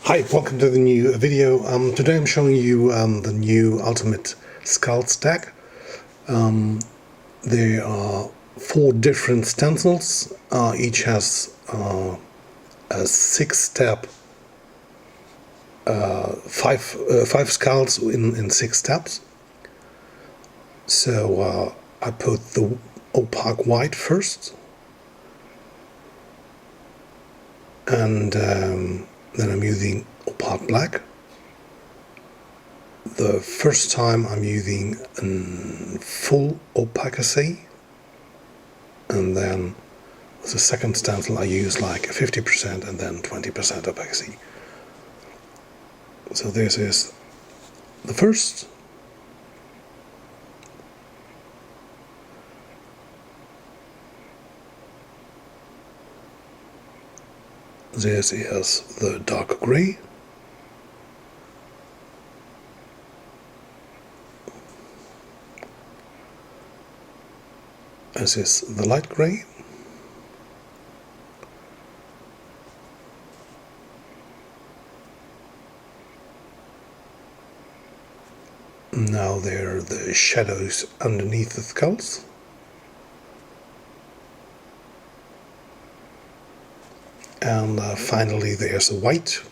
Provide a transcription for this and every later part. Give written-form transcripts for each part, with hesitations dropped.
Hi, welcome to the new video. Today I'm showing you the new Ultimate Skull Stack. There are 4 different stencils. Each has a 6-step, 5 skulls in 6 steps. So I put the opaque white first, and then I'm using opaque black. The first time I'm using a full opacity, and then with the second stencil I use like 50% and then 20% opacity. So this is the first. This is the dark gray. This is the light gray. Now there are the shadows underneath the skulls. And finally there's the white.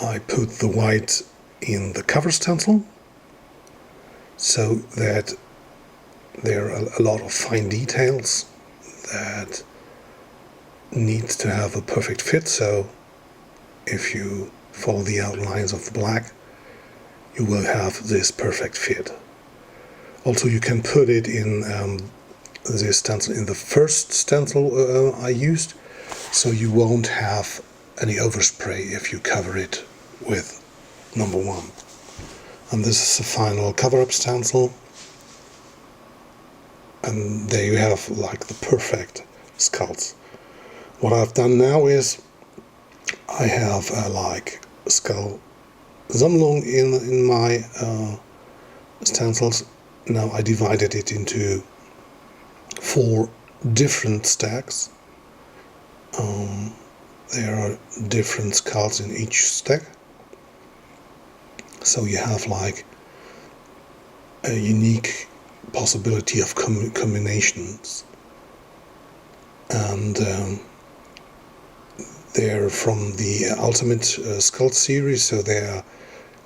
I put the white in the cover stencil so that there are a lot of fine details that need to have a perfect fit. So if you follow the outlines of the black, you will have this perfect fit. Also, you can put it in this stencil in the first stencil I used, so you won't have any overspray if you cover it with number 1. And this is the final cover-up stencil, and there you have like the perfect skulls. What I've done now is I have like a skull Sammlung in my stencils. Now I divided it into 4 different stacks. There are different skulls in each stack, so you have like a unique possibility of combinations. And they're from the Ultimate Skull series, so there are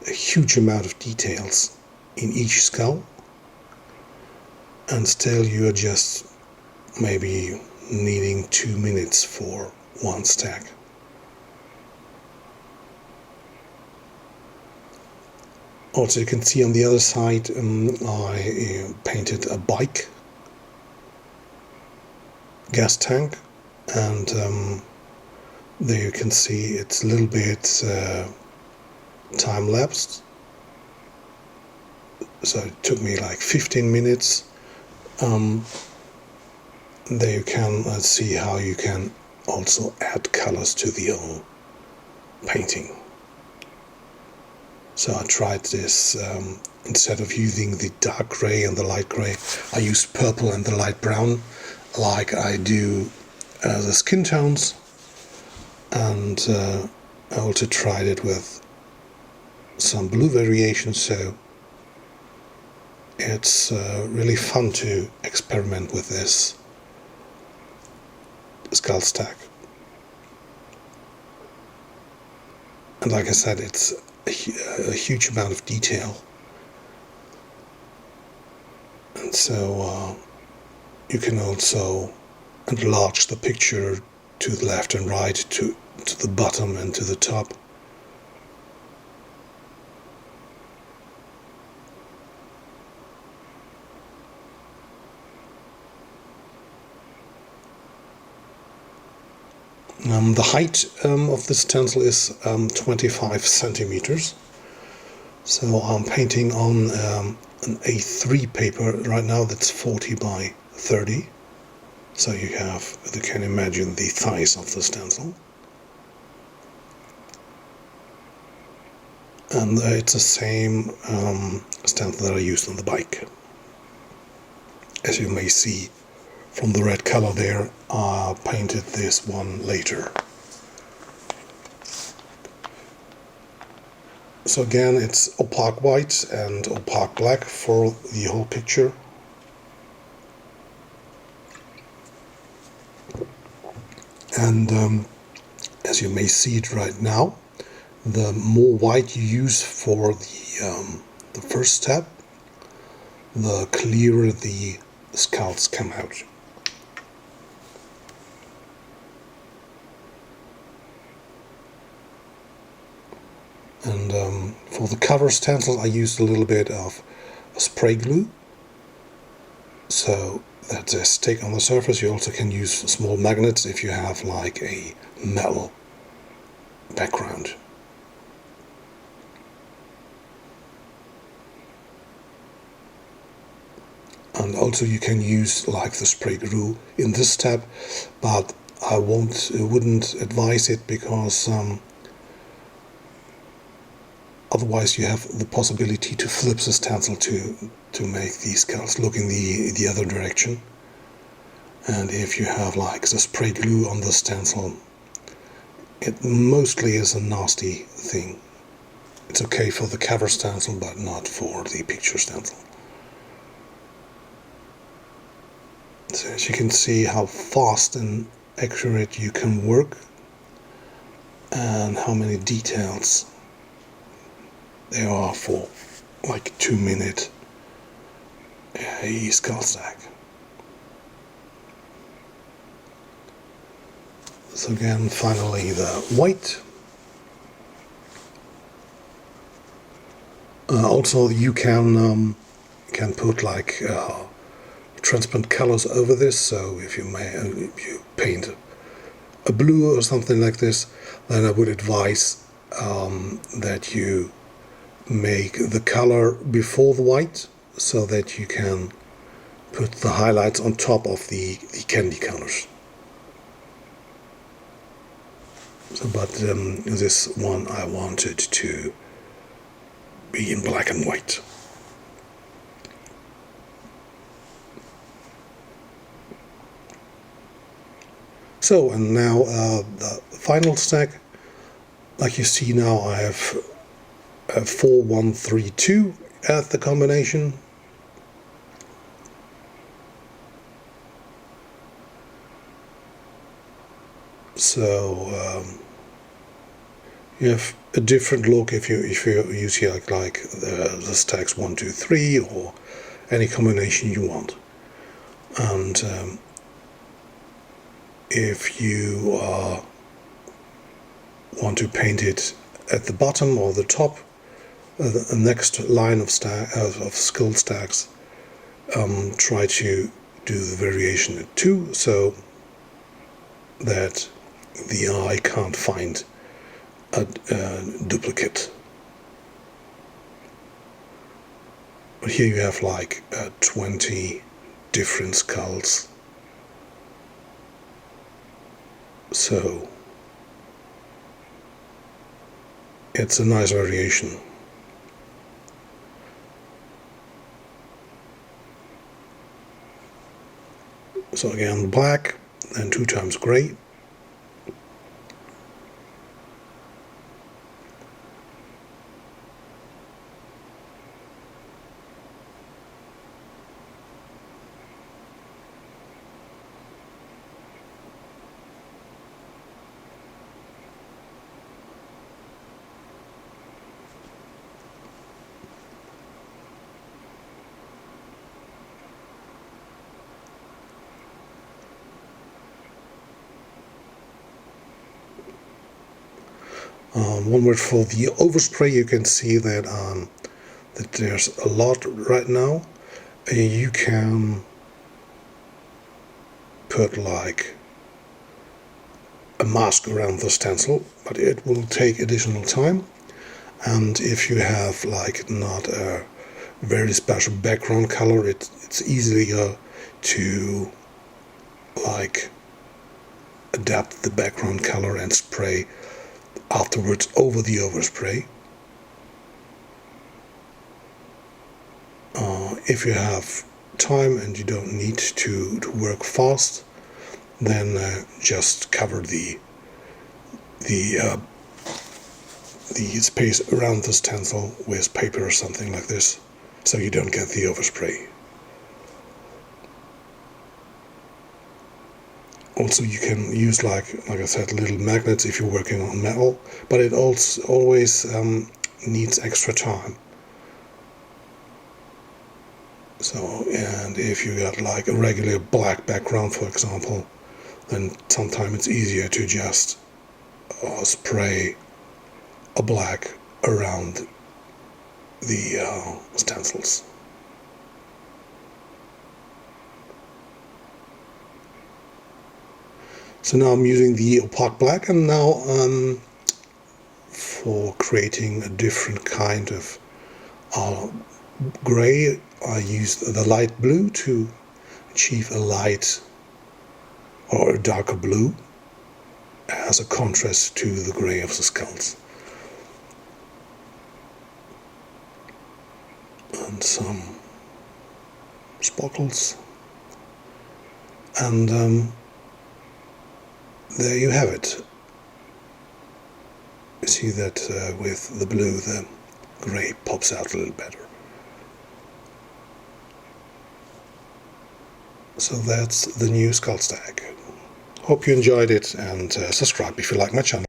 a huge amount of details in each skull, and still you are just maybe needing 2 minutes for 1 stack. Also, you can see on the other side I painted a bike gas tank, and there you can see it's a little bit time-lapsed, so it took me like 15 minutes. There you can see how you can also add colors to the painting. So I tried this, instead of using the dark gray and the light gray, I used purple and the light brown like I do the skin tones, and I also tried it with some blue variations, so it's really fun to experiment with this skull stack. And like I said, it's a huge amount of detail, and so you can also enlarge the picture to the left and right, to the bottom and to the top. The height of this stencil is 25 centimeters. So I'm painting on an A3 paper right now that's 40 by 30. So you can imagine the size of the stencil. And it's the same stencil that I used on the bike. As you may see from the red color there, I painted this one later. So again, it's opaque white and opaque black for the whole picture. And as you may see it right now, the more white you use for the first step, the clearer the skulls come out. And for the cover stencil, I used a little bit of spray glue, so that they stick on the surface. You also can use small magnets if you have like a metal background. And also you can use like the spray glue in this step, but I wouldn't advise it because otherwise you have the possibility to flip the stencil to make these skulls look in the other direction. And if you have like the spray glue on the stencil, it mostly is a nasty thing. It's okay for the cover stencil, but not for the picture stencil. So as you can see how fast and accurate you can work, and how many details there are for like 2-minute skull stack. So again, finally the white. Also you can put like transparent colors over this. So if you paint a blue or something like this, then I would advise that you make the color before the white, so that you can put the highlights on top of the candy colors. So, but this one I wanted to be in black and white. So, and now the final stack. Like you see now, I have 4, 1, 3, 2 at the combination. So you have a different look if you use here like the stacks 1, 2, 3, or any combination you want. And if you want to paint it at the bottom or the top, the next line of skull stacks, try to do the variation at 2, so that the eye can't find a duplicate. But here you have like 20 different skulls. So it's a nice variation. So again, black and 2 times gray. One word for the overspray, you can see that that there's a lot right now. You can put like a mask around the stencil, but it will take additional time. And if you have like not a very special background color, it's easier to like adapt the background color and spray afterwards over the overspray. If you have time and you don't need to work fast, then just cover the the space around the stencil with paper or something like this, so you don't get the overspray. Also, you can use, like I said, little magnets if you're working on metal, but it also always needs extra time. So, and if you got like a regular black background, for example, then sometimes it's easier to just spray a black around the stencils. So now I'm using the opaque black, and now for creating a different kind of gray, I use the light blue to achieve a light or a darker blue as a contrast to the gray of the skulls. And some sparkles. And there you have it. You see that with the blue, the grey pops out a little better. So that's the new skull stack. Hope you enjoyed it, and subscribe if you like my channel.